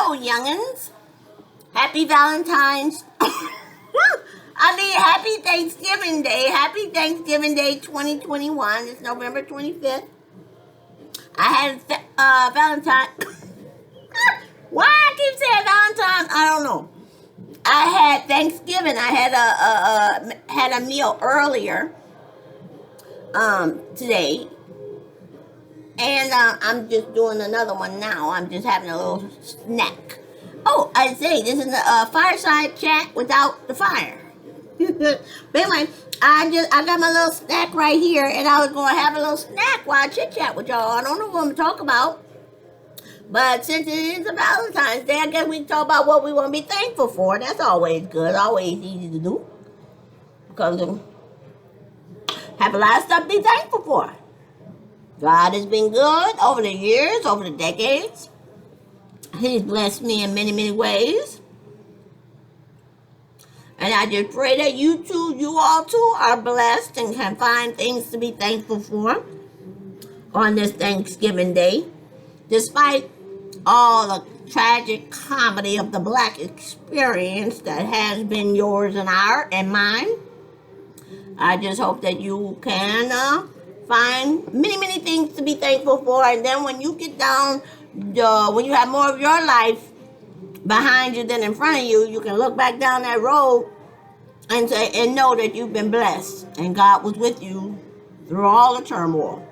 Hello, young'uns. Happy Valentine's. Happy Thanksgiving Day. Happy Thanksgiving Day 2021. It's November 25th. I had Valentine. Why I keep saying Valentine's? I don't know. I had Thanksgiving. I had a meal earlier today. And I'm just doing another one now. I'm just having a little snack. Oh, I say, this is a fireside chat without the fire. But anyway, I got my little snack right here, and I was going to have a little snack while I chit-chat with y'all. I don't know what I'm going to talk about. But since it is a Valentine's Day, I guess we can talk about what we want to be thankful for. That's always good. Always easy to do. Because have a lot of stuff to be thankful for. God has been good over the years, over the decades. He's blessed me in many, many ways. And I just pray that you all too, are blessed and can find things to be thankful for on this Thanksgiving Day. Despite all the tragic comedy of the Black experience that has been yours and mine, I just hope that you can find many, many things to be thankful for. And then when you get down, when you have more of your life behind you than in front of you, you can look back down that road and say and know that you've been blessed and God was with you through all the turmoil.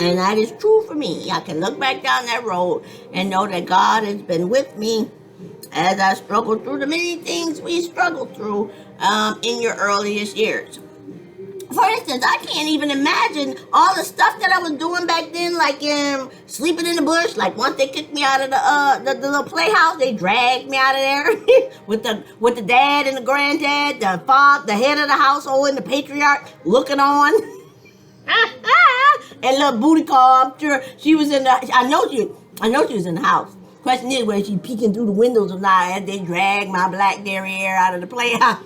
And that is true for me. I can look back down that road and know that God has been with me as I struggled through the many things we struggled through in your earliest years. For instance, I can't even imagine all the stuff that I was doing back then, like sleeping in the bush. Like once they kicked me out of the little playhouse, they dragged me out of there with the dad and the granddad, the father, the head of the household, and the patriarch looking on. And little booty call, I'm sure she was in the. I know she was in the house. Question is, whether she peeking through the windows or not as they dragged my black derriere out of the playhouse.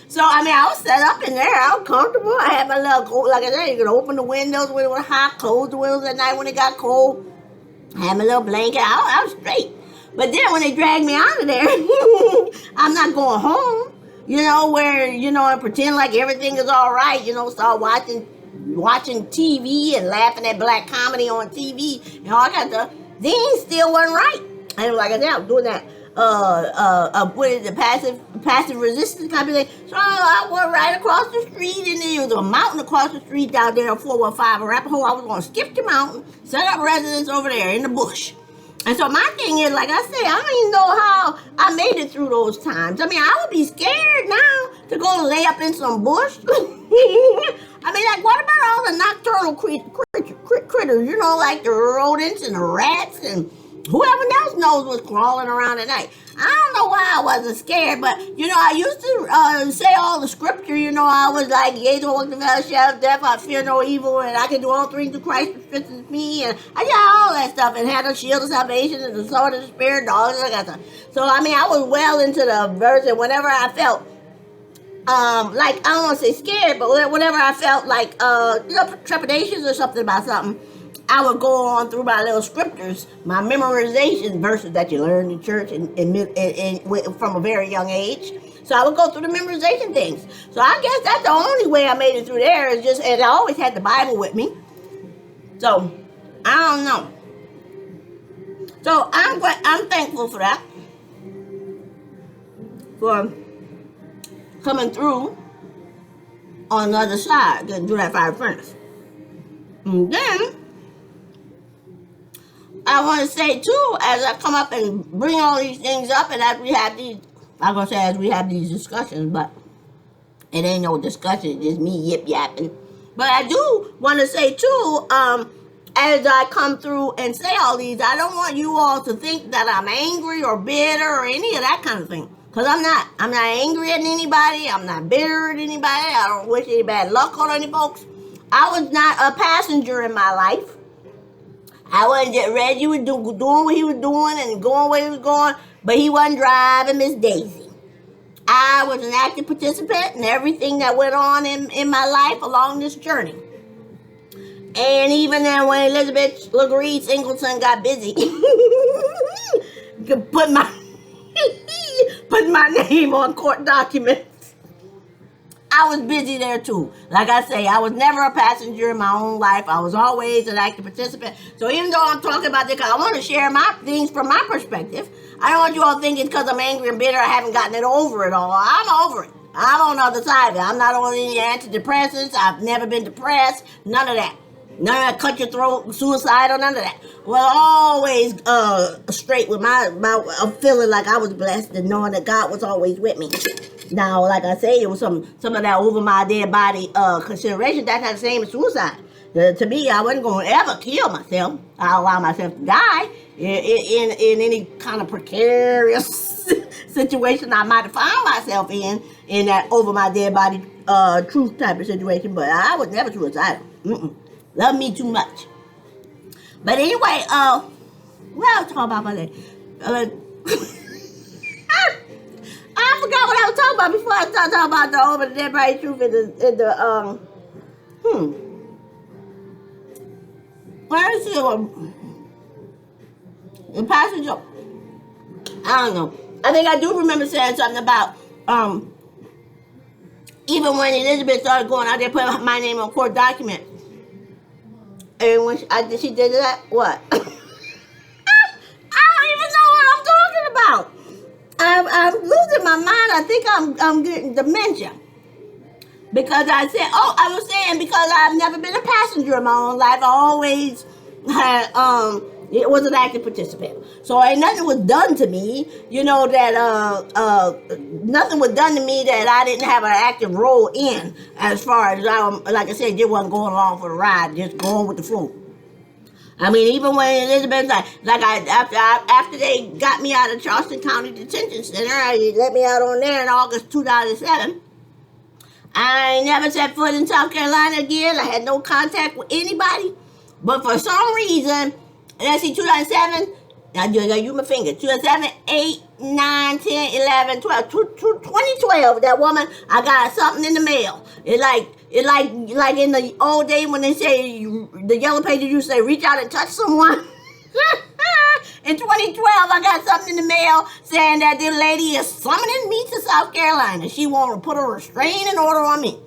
So, I was set up in there. I was comfortable. I had my little, like I said, you could open the windows when it was hot, close the windows at night when it got cold. I had my little blanket. I was straight. But then when they dragged me out of there, I'm not going home, and pretend like everything is all right, start watching TV and laughing at black comedy on TV, and all that stuff. Things still wasn't right. And like I said, I was doing that. What is it, passive resistance kind of thing. So I went right across the street, and there was a mountain across the street down there on 415 Arapahoe. I was going to skip the mountain, set up residence over there in the bush. And so my thing is, like I said, I don't even know how I made it through those times. I would be scared now to go lay up in some bush. What about all the nocturnal critters, like the rodents and the rats and whoever else knows what's crawling around at night. I don't know why I wasn't scared, but, I used to say all the scripture, I was like, yea, though I walk the valley of the shadow of death, I fear no evil, and I can do all things through Christ who strengthens me, and I got all that stuff, and had the shield of salvation, and the sword of the Spirit, and all that stuff. So, I was well into the verse, and whenever I felt, I don't want to say scared, but whenever I felt like, trepidations or something about something, I would go on through my little scriptures, my memorization verses that you learn in church and from a very young age. So I would go through the memorization things. So I guess that's the only way I made it through there is and I always had the Bible with me. So I don't know. So I'm thankful for that, for coming through on the other side, getting through that fire furnace. And then I want to say too, as I come up and bring all these things up, and as we have these discussions, but it ain't no discussion, it's just me yip yapping. But I do want to say too, as I come through and say all these, I don't want you all to think that I'm angry or bitter or any of that kind of thing. Because I'm not. I'm not angry at anybody. I'm not bitter at anybody. I don't wish any bad luck on any folks. I was not a passenger in my life. I wasn't just Reggie was doing what he was doing and going where he was going, but he wasn't driving Miss Daisy. I was an active participant in everything that went on in my life along this journey. And even then when Elizabeth LaGree Singleton got busy, put my put my name on court documents. I was busy there too. Like I say, I was never a passenger in my own life. I was always an active participant. So even though I'm talking about this, I want to share my things from my perspective. I don't want you all thinking because I'm angry and bitter, I haven't gotten it over it all. I'm over it. I'm on the other side of it. I'm not on any antidepressants. I've never been depressed. None of that. None of that cut your throat, suicidal, none of that. Well, always straight with my feeling like I was blessed and knowing that God was always with me. Now, like I say, it was some of that over my dead body consideration. That's not the same as suicide. To me, I wasn't going to ever kill myself. I allow myself to die in any kind of precarious situation I might have found myself in that over my dead body truth type of situation. But I was never suicidal. Love me too much. But anyway, what I was talking about my day. I forgot what I was talking about before I started talking about the over the dead body truth in the where is it? The passage of, I don't know. I think I do remember saying something about even when Elizabeth started going out there putting my name on court documents. And when she did that, what? I don't even know what I'm talking about. I'm losing my mind. I think I'm getting dementia. Because I said, I was saying because I've never been a passenger in my own life. I always had, it was an active participant. So ain't nothing was done to me, that, nothing was done to me that I didn't have an active role in, as far as, like I said, just wasn't going along for the ride, just going with the flow. I mean, even when Elizabeth, after they got me out of Charleston County Detention Center, they let me out on there in August 2007. I ain't never set foot in South Carolina again. I had no contact with anybody. But for some reason, let's see, 2007, I use my finger, 2007, 8, 9, 10, 11, 12, 2012, that woman, I got something in the mail. It like in the old day when they say, the yellow pages used to say, reach out and touch someone. In 2012, I got something in the mail saying that this lady is summoning me to South Carolina. She want to put a restraining order on me.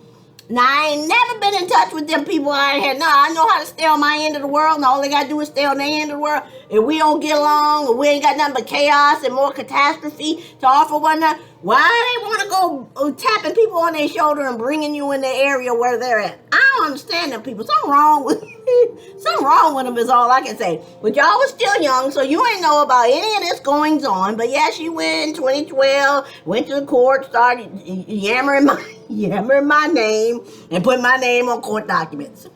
Now, I ain't never been in touch with them people I had. No, I know how to stay on my end of the world, and all they got to do is stay on their end of the world. If we don't get along, or we ain't got nothing but chaos and more catastrophe to offer one another, why they want to go tapping people on their shoulder and bringing you in the area where they're at? I don't understand them people. Something wrong with them is all I can say. But y'all was still young, so you ain't know about any of this goings on. But yeah, she went in 2012, went to the court, started yammering my name, and put my name on court documents.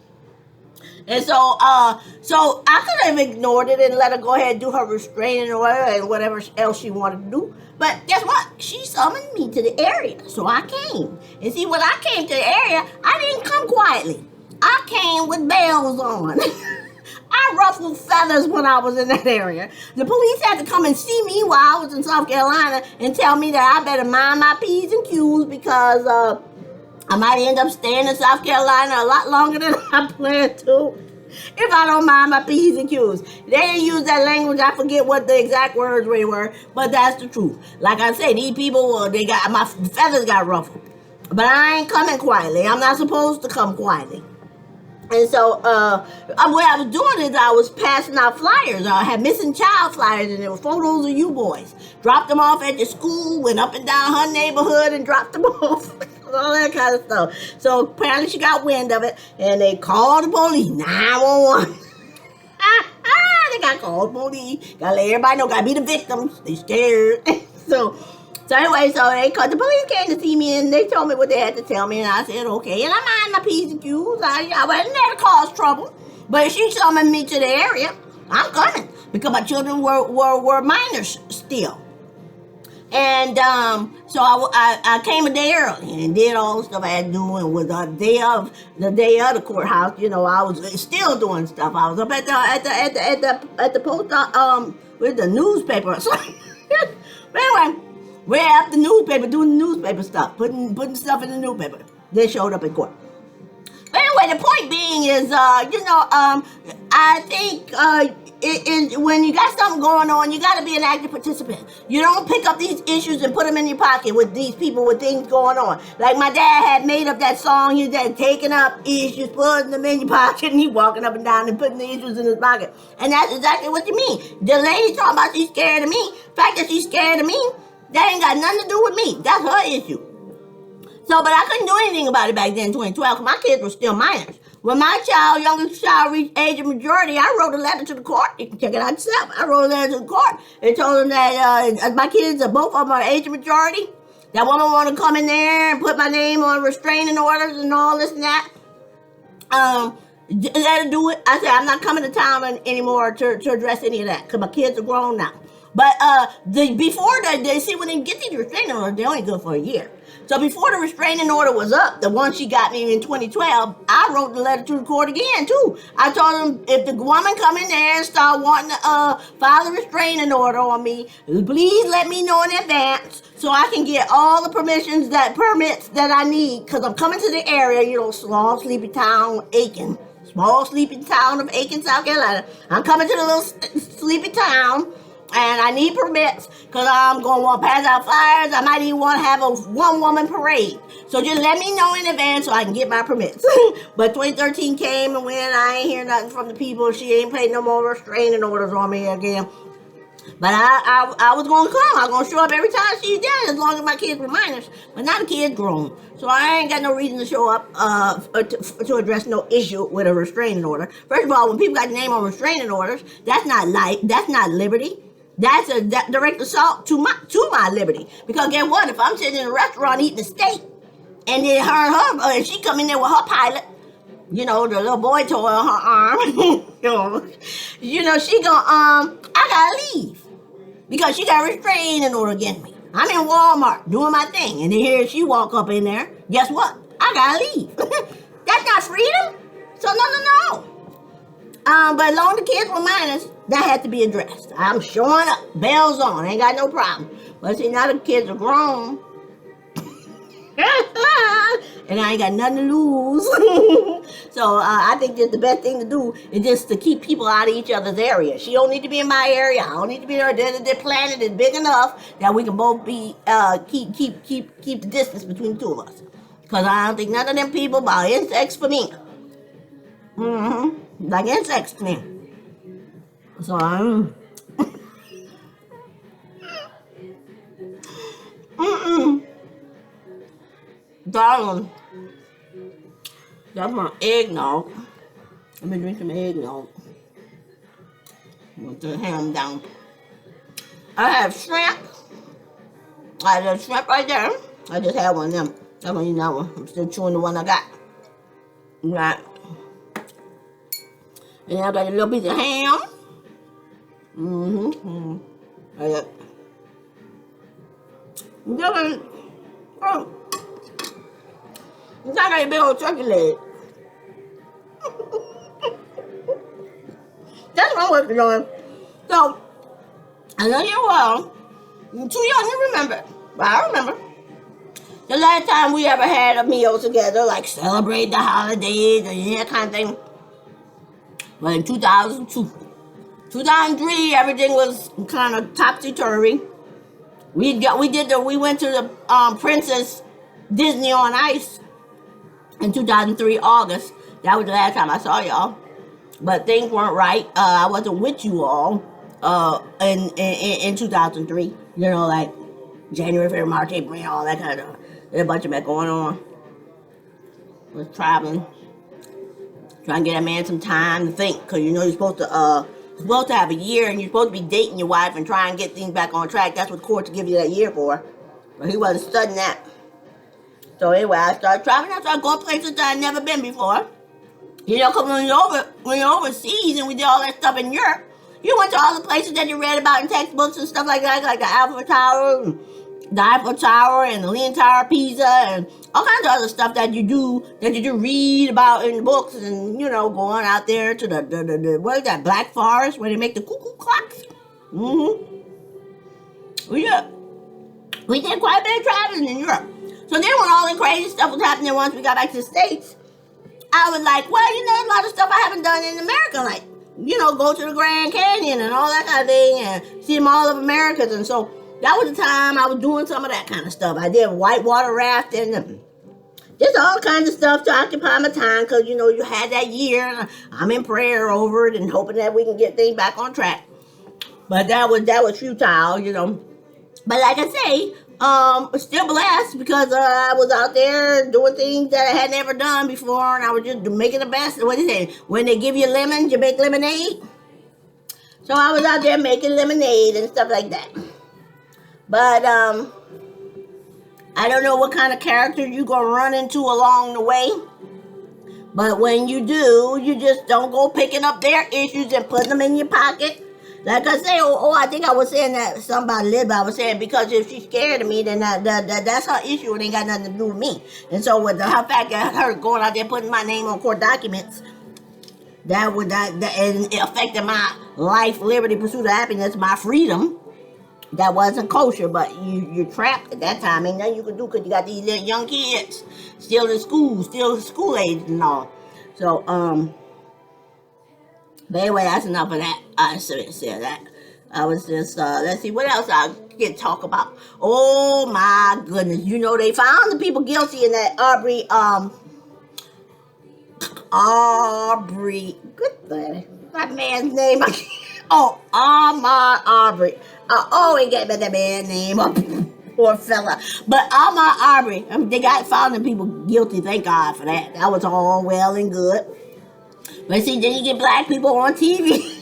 And so I could have ignored it and let her go ahead and do her restraining order and whatever else she wanted to do. But guess what? She summoned me to the area, so I came. And see, when I came to the area, I didn't come quietly. I came with bells on. I ruffled feathers when I was in that area. The police had to come and see me while I was in South Carolina and tell me that I better mind my P's and Q's because I might end up staying in South Carolina a lot longer than I planned to if I don't mind my P's and Q's. They didn't use that language. I forget what the exact words they were, but that's the truth. Like I said, these people, my feathers got ruffled. But I ain't coming quietly. I'm not supposed to come quietly. And so what I was doing is I was passing out flyers. I had missing child flyers, and there were photos of you boys. Dropped them off at the school, went up and down her neighborhood and dropped them off. All that kind of stuff. So apparently she got wind of it, and they called the police, 911. They got called police. Gotta let everybody know, gotta be the victims. They scared. So anyway, the police came to see me, and they told me what they had to tell me, and I said, okay. And I mind my P's and Q's. I wasn't there to cause trouble. But if she summoned me to the area, I'm coming. Because my children were minors still. And so I came a day early and did all the stuff I had to do, and was the day of the courthouse. I was still doing stuff. I was up at the post with the newspaper. So, but anyway, we're at the newspaper doing the newspaper stuff, putting stuff in the newspaper. They showed up in court. But anyway, anyway, the point being is, I think when you got something going on, you got to be an active participant. You don't pick up these issues and put them in your pocket with these people with things going on. Like my dad had made up that song, he said, taking up issues, putting them in your pocket, and he walking up and down and putting the issues in his pocket. And that's exactly what you mean. The lady talking about she's scared of me. The fact that she's scared of me, that ain't got nothing to do with me. That's her issue. So, but I couldn't do anything about it back then in 2012 because my kids were still minors. When my youngest child, reached age of majority, I wrote a letter to the court. You can check it out yourself. I wrote a letter to the court and told them that my kids, both of them are age of majority. That woman want to come in there and put my name on restraining orders and all this and that. Let her do it. I said, I'm not coming to town anymore to address any of that because my kids are grown now. But before that, see, when they get these restraining orders, they're only good for a year. So before the restraining order was up, the one she got me in 2012, I wrote the letter to the court again, too. I told them, if the woman come in there and start wanting to file a restraining order on me, please let me know in advance so I can get all the permits that I need, because I'm coming to the area, small sleepy town of Aiken, South Carolina. I'm coming to the little sleepy town. And I need permits because I'm going to want to pass out flyers. I might even want to have a one-woman parade. So just let me know in advance so I can get my permits. But 2013 came and went. I ain't hear nothing from the people. She ain't played no more restraining orders on me again. But I was going to come. I was going to show up every time she's there as long as my kids were minors. But now the kids grown. So I ain't got no reason to show up to address no issue with a restraining order. First of all, when people got the name on restraining orders, that's not liberty. That's a direct assault to my liberty. Because guess what? If I'm sitting in a restaurant eating a steak, and then her she come in there with her pilot, the little boy toy on her arm, she gonna I gotta leave because she got a restraining order against me. I'm in Walmart doing my thing, and then here she walk up in there. Guess what? I gotta leave. That's not freedom. So no. But as long as the kids were minors, that had to be addressed. I'm showing up, bells on, ain't got no problem. But see, now the kids are grown, and I ain't got nothing to lose. So I think that the best thing to do is just to keep people out of each other's area. She don't need to be in my area. I don't need to be there. The planet is big enough that we can both be keep the distance between the two of us. Cause I don't think none of them people about insects for me. Like insects to me. So I'm darling, that's my eggnog. Let me drink some eggnog. I'm gonna put the ham down. I have shrimp. I have shrimp right there. I just had one of them. I'm gonna eat that one. I'm still chewing the one I got. Right. And I got a little piece of ham. Like that. It's not like a big old turkey leg. That's what I'm working on. So, I know you're well. You're too young to remember. But I remember. The last time we ever had a meal together, like celebrate the holidays and that kind of thing, was in 2002. 2003, everything was kind of topsy-turvy. We went to the Princess Disney on Ice in 2003, August. That was the last time I saw y'all. But things weren't right. I wasn't with you all in 2003. Like January, February, March, April, May, all that kind of stuff. There's a bunch of that going on. Was traveling. Trying to get a man some time to think. Because you're supposed to have a year and you're supposed to be dating your wife and try and get things back on track. That's what courts give you that year for. But he wasn't studying that. So anyway, I started traveling. I started going places that I'd never been before. Because when you're overseas and we did all that stuff in Europe, you went to all the places that you read about in textbooks and stuff like that, like the Eiffel Tower and the Leaning Tower of Pisa and all kinds of other stuff that you read about in the books, and going out there to the what is that, Black Forest where they make the cuckoo clocks. We did quite a bit of traveling in Europe. So then when all the crazy stuff was happening once we got back to the States, I was like, well, you know, a lot of stuff I haven't done in America, like, you know, go to the Grand Canyon and all that kind of thing and see them all of Americans. And so that was the time I was doing some of that kind of stuff. I did whitewater rafting and just all kinds of stuff to occupy my time because, you know, you had that year and I'm in prayer over it and hoping that we can get things back on track. But that was futile, you know. But like I say, still blessed because I was out there doing things that I had never done before, and I was just making the best. What is it? When they give you lemons, you make lemonade. So I was out there making lemonade and stuff like that. But I don't know what kind of characters you're gonna run into along the way. But when you do, you just don't go picking up their issues and putting them in your pocket. Like I say, I think I was saying that somebody lived. I was saying because if she's scared of me, then that's her issue. It ain't got nothing to do with me. And so with the fact that her going out there putting my name on court documents, that and it affected my life, liberty, pursuit of happiness, my freedom. That wasn't kosher, but you're trapped at that time. Ain't nothing you can do because you got these little young kids still in school age and all. So but anyway, that's enough of that. I shouldn't say that. I was just, let's see, what else I can talk about? Oh, my goodness. You know, they found the people guilty in that that man's name. Ahmaud Arbery. I always get that man's name up. Poor fella. But Ahmaud Arbery, they found the people guilty. Thank God for that. That was all well and good. But see, then you get black people on TV.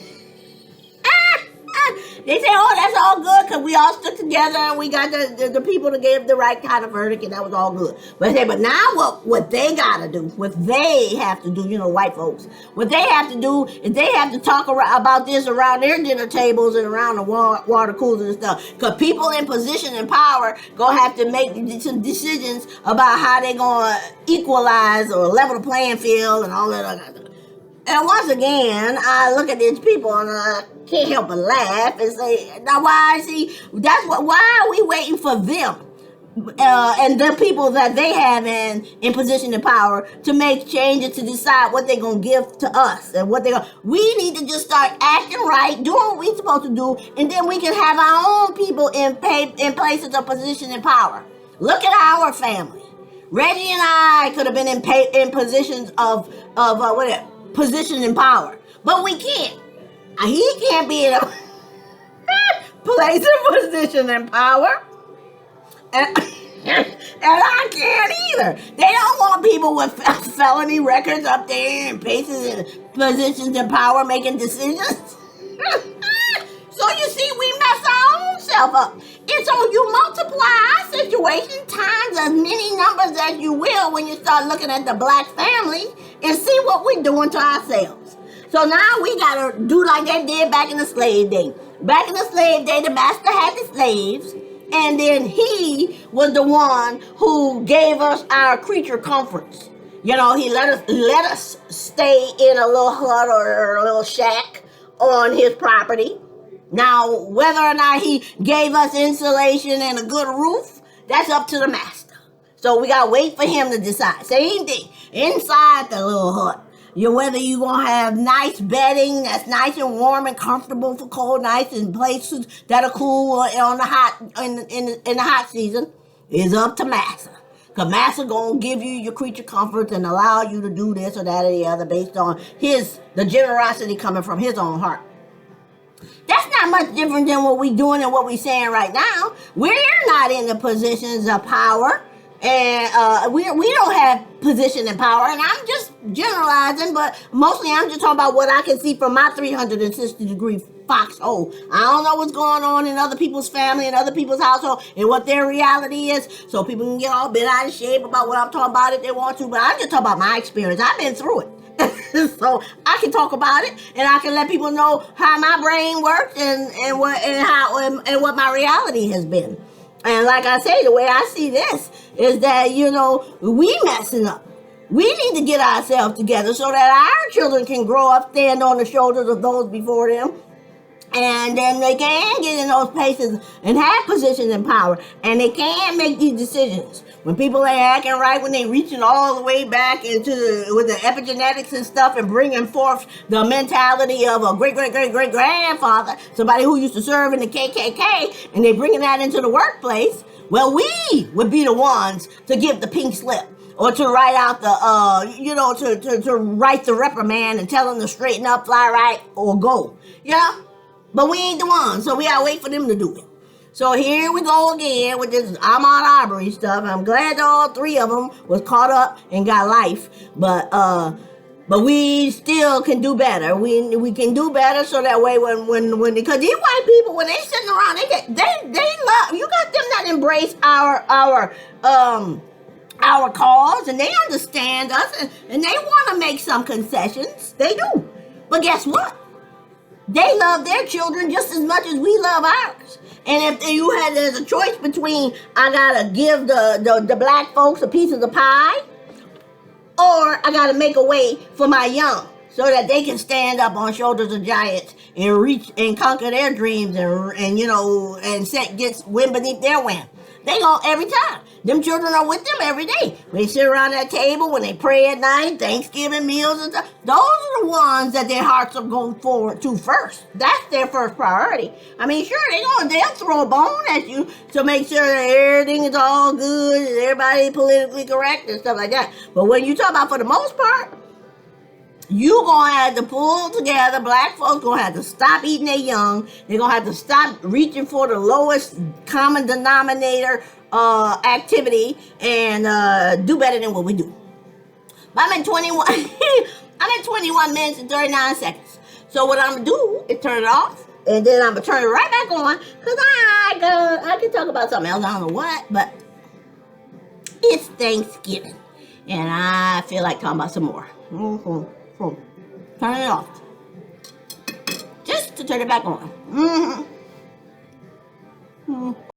They say, oh, that's all good because we all stuck together and we got the people to give the right kind of verdict and that was all good. But now what they got to do, what they have to do, you know, white folks, what they have to do is they have to talk about this around their dinner tables and around the water coolers and stuff. Because people in position and power going to have to make some decisions about how they're going to equalize or level the playing field and all that other stuff. And once again, I look at these people and I can't help but laugh and say, now why are we waiting for them and the people that they have in position of power to make changes to decide what they're going to give to us and we need to just start acting right, doing what we're supposed to do, and then we can have our own people in places of position and power. Look at our family. Reggie and I could have been in positions of position and power, but we can't. He can't be in a place of position and power, and I can't either. They don't want people with felony records up there and places and positions of power making decisions. So you see, we mess our own self up. And so you multiply our situation times as many numbers as you will when you start looking at the black family and see what we're doing to ourselves. So now we got to do like they did back in the slave day. Back in the slave day, the master had the slaves, and then he was the one who gave us our creature comforts. You know, he let us stay in a little hut or a little shack on his property. Now, whether or not he gave us insulation and a good roof, that's up to the master. So we got to wait for him to decide. Same thing, inside the little hut. Whether you're going to have nice bedding that's nice and warm and comfortable for cold nights and places that are cool on in the hot season is up to master. Because master going to give you your creature comforts and allow you to do this or that or the other based on the generosity coming from his own heart. That's not much different than what we're doing and what we're saying right now. We're not in the positions of power. And we don't have position and power. And I'm just generalizing, but mostly I'm just talking about what I can see from my 360-degree foxhole. I don't know what's going on in other people's family and other people's household and what their reality is. So people can get all bent out of shape about what I'm talking about if they want to. But I'm just talking about my experience. I've been through it. So I can talk about it and I can let people know how my brain works and what my reality has been. And like I say, the way I see this is that, we messing up. We need to get ourselves together so that our children can grow up, stand on the shoulders of those before them, And then they can get in those places and have positions in power. And they can make these decisions. When people ain't acting right, when they reaching all the way back into with the epigenetics and stuff and bringing forth the mentality of a great-great-great-great-grandfather, somebody who used to serve in the KKK, and they bringing that into the workplace, well, we would be the ones to give the pink slip. Or to write out the, to write the reprimand and tell them to straighten up, fly right, or go. Yeah? But we ain't the ones, so we gotta wait for them to do it. So here we go again with this Ahmaud Arbery stuff. I'm glad all three of them was caught up and got life, but we still can do better. We can do better so that way when because these white people, when they sitting around, they love, you got them that embrace our cause, and they understand us, and they want to make some concessions. They do, but guess what? They love their children just as much as we love ours. And if there's a choice between I gotta give the black folks a piece of the pie, or I gotta make a way for my young so that they can stand up on shoulders of giants and reach and conquer their dreams and win beneath their wing. They go every time. Them children are with them every day. When they sit around that table, when they pray at night, Thanksgiving meals and stuff, those are the ones that their hearts are going forward to first. That's their first priority. I mean, sure, they'll throw a bone at you to make sure that everything is all good and everybody politically correct and stuff like that. But when you talk about for the most part, you gonna have to pull together. Black folks gonna have to stop eating their young. They're gonna have to stop reaching for the lowest common denominator activity and do better than what we do. But I'm at 21. I'm at 21 minutes and 39 seconds. So what I'm gonna do is turn it off, and then I'm gonna turn it right back on because I can talk about something else. I don't know what, but it's Thanksgiving, and I feel like talking about some more. Turn it off. Just to turn it back on.